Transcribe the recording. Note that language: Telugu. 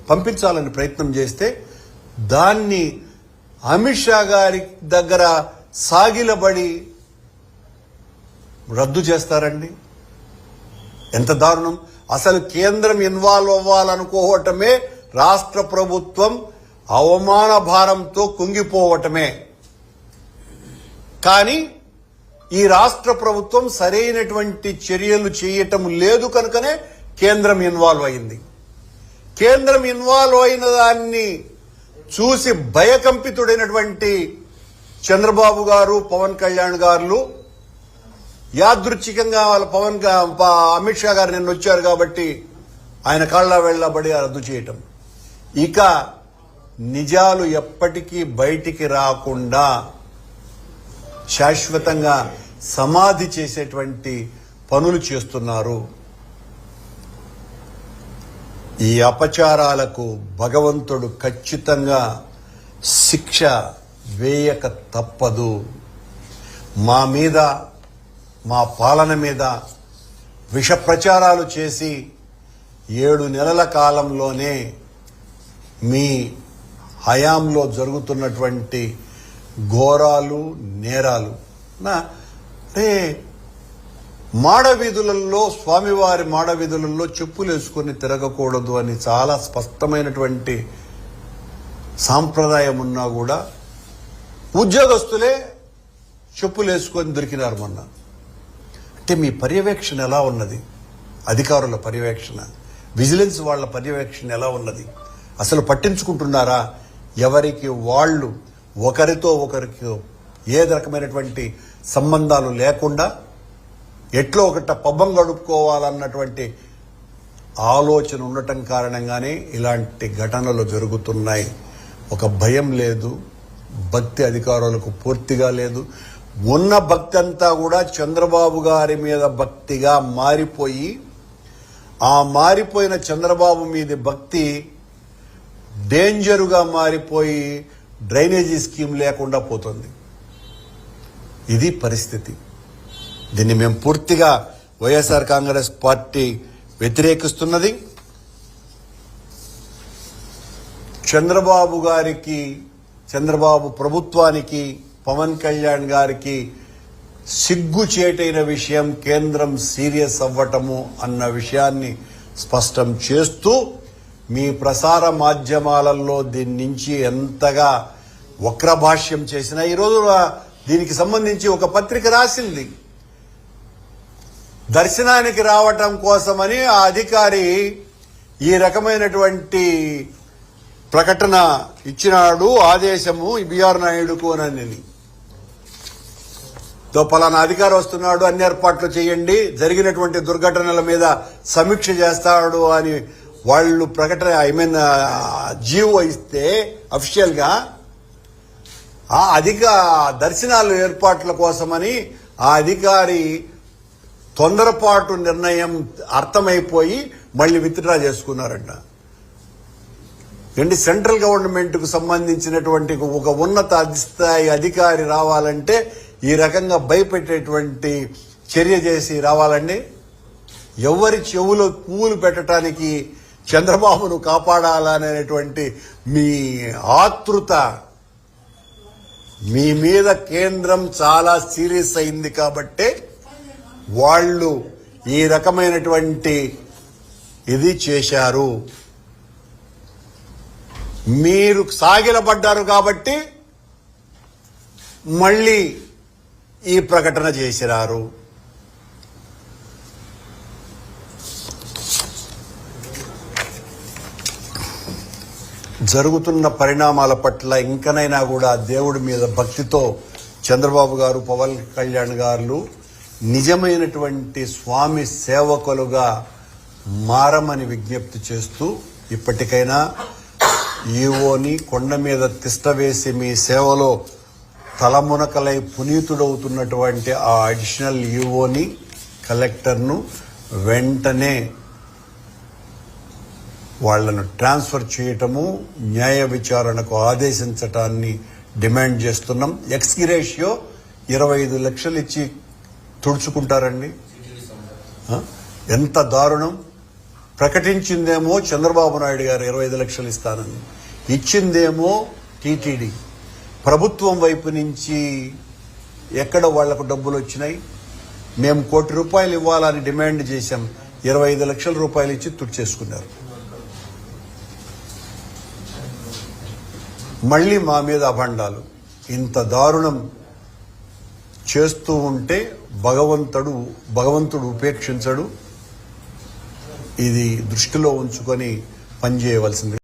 పంపించాలని ప్రయత్నం చేస్తే దాన్ని అమిత్ షా గారి దగ్గర సాగిలబడి రద్దు చేస్తారండి. ఎంత దారుణం! అసలు కేంద్రం ఇన్వాల్వ్ అవ్వాలనుకోవటమే రాష్ట్ర ప్రభుత్వం అవమాన భారంతో కుంగిపోవటమే. కానీ ఈ రాష్ట్ర ప్రభుత్వం సరైనటువంటి చర్యలు చేయటం లేదు కనుకనే కేంద్రం ఇన్వాల్వ్ అయింది. కేంద్రం ఇన్వాల్వ్ అయిన దాన్ని చూసి భయకంపితుడైనటువంటి చంద్రబాబు గారు, పవన్ కళ్యాణ్ గారు యాదృచ్ఛికంగా అమిత్ షా గారు నిన్న వచ్చారు కాబట్టి ఆయన కాళ్ళ వెళ్ళబడి రద్దు చేయటం. ఇక నిజాలు ఎప్పటికీ బయటికి రాకుండా శాశ్వతంగా సమాధి చేసేటువంటి పనులు చేస్తున్నారు. ఈ అపచారాలకు భగవంతుడు ఖచ్చితంగా శిక్ష వేయక తప్పదు. మా మీద, మా పాలన మీద విష ప్రచారాలు చేసి 7 నెలల కాలంలోనే మీ హయాంలో జరుగుతున్నటువంటి ఘోరాలు, నేరాలు మాడవీధులలో, స్వామివారి మాడవీధులలో చెప్పులు వేసుకుని తిరగకూడదు అని చాలా స్పష్టమైనటువంటి సాంప్రదాయం ఉన్నా కూడా ఉద్యోగస్తులే చెప్పులు వేసుకొని దొరికినారు మొన్న. అంటే మీ పర్యవేక్షణ ఎలా ఉన్నది? అధికారుల పర్యవేక్షణ, విజిలెన్స్ వాళ్ళ పర్యవేక్షణ ఎలా ఉన్నది? అసలు పట్టించుకుంటున్నారా? ఎవరికి వాళ్ళు ఒకరితో ఒకరికి ఏ రకమైనటువంటి సంబంధాలు లేకుండా ఎట్లో ఒకట పబ్బం గడుపుకోవాలన్నటువంటి ఆలోచన ఉండటం కారణంగానే ఇలాంటి ఘటనలు జరుగుతున్నాయి. ఒక భయం లేదు, భక్తి అధికారులకు పూర్తిగా లేదు. ఉన్న భక్తి అంతా కూడా చంద్రబాబు గారి మీద భక్తిగా మారిపోయి, ఆ మారిపోయిన చంద్రబాబు మీద భక్తి డేంజరుగా మారిపోయి డ్రైనేజీ స్కీమ్ లేకుండా పోతుంది. ఇది పరిస్థితి. దీన్ని మేము పూర్తిగా వైఎస్ఆర్ కాంగ్రెస్ పార్టీ వ్యతిరేకిస్తున్నది. చంద్రబాబు గారికి, చంద్రబాబు ప్రభుత్వానికి, పవన్ కళ్యాణ్ గారికి సిగ్గుచేటైన విషయం కేంద్రం సీరియస్ అవ్వటము అన్న విషయాన్ని స్పష్టం చేస్తూ మీ ప్రసార మాధ్యమాలలో దీని నుంచి ఎంతగా వక్రభాష్యం చేసినా, ఈరోజు దీనికి సంబంధించి ఒక పత్రిక రాసింది. దర్శనానికి రావటం కోసమని ఆ అధికారి ఈ రకమైనటువంటి ప్రకటన ఇచ్చినాడు, ఆదేశము బిఆర్ నాయుడుకు అని. పలానా అధికారి వస్తున్నాడు, అన్ని ఏర్పాట్లు చేయండి, జరిగినటువంటి దుర్ఘటనల మీద సమీక్ష చేస్తాడు అని వాళ్ళు ప్రకటన జీవో ఇస్తే అఫీషియల్ గా ఆ దర్శనాలు ఏర్పాట్ల కోసమని ఆ అధికారి తొందరపాటు నిర్ణయం అర్థమైపోయి మళ్ళీ విత్డ్రా చేసుకున్నారంట. సెంట్రల్ గవర్నమెంట్ కు సంబంధించినటువంటి ఒక ఉన్నత స్థాయి అధికారి రావాలంటే ఈ రకంగా భయపెట్టేటువంటి చర్య చేసి రావాలండి. ఎవరి చెవులో పువ్వులు పెట్టడానికి చంద్రబాబును కాపాడాలనేటువంటి మీ ఆతృత, మీ మీద కేంద్రం చాలా సీరియస్ అయింది కాబట్టే వాళ్ళు ఈ రకమైనటువంటి ఇది చేశారు. మీరు సాగిలపడ్డారు కాబట్టి మళ్ళీ ఈ ప్రకటన చేసినారు. జరుగుతున్న పరిణామాల పట్ల ఇంకనైనా కూడా దేవుడి మీద భక్తితో చంద్రబాబు గారు, పవన్ కళ్యాణ్ గారు నిజమైనటువంటి స్వామి సేవకులుగా మారమని విజ్ఞప్తి చేస్తూ ఇప్పటికైనా ఈవోని కొండ మీద తిష్టవేసి మీ సేవలో తలమునకలై పునీతుడవుతున్నటువంటి ఆ అడిషనల్ ఈవోని, కలెక్టర్ను వెంటనే వాళ్లను ట్రాన్స్ఫర్ చేయటము, న్యాయ విచారణకు ఆదేశించటాన్ని డిమాండ్ చేస్తున్నాం. ఎక్స్గ్రేషియో 25 లక్షలు ఇచ్చి తుడుచుకుంటారండి. ఎంత దారుణం! ప్రకటించిందేమో చంద్రబాబు నాయుడు గారు 25 లక్షలు ఇస్తానని, ఇచ్చిందేమో టీటీడీ. ప్రభుత్వం వైపు నుంచి ఎక్కడ వాళ్లకు డబ్బులు వచ్చినాయి? మేము ₹1 కోటి ఇవ్వాలని డిమాండ్ చేశాం, 25 లక్షల రూపాయలు ఇచ్చి తుడిచేసుకున్నారు. మళ్ళీ మా మీద అభండాలు. ఇంత దారుణం చేస్తూ ఉంటే భగవంతుడు ఉపేక్షించడు. ఇది దృష్టిలో ఉంచుకొని పనిచేయవలసింది.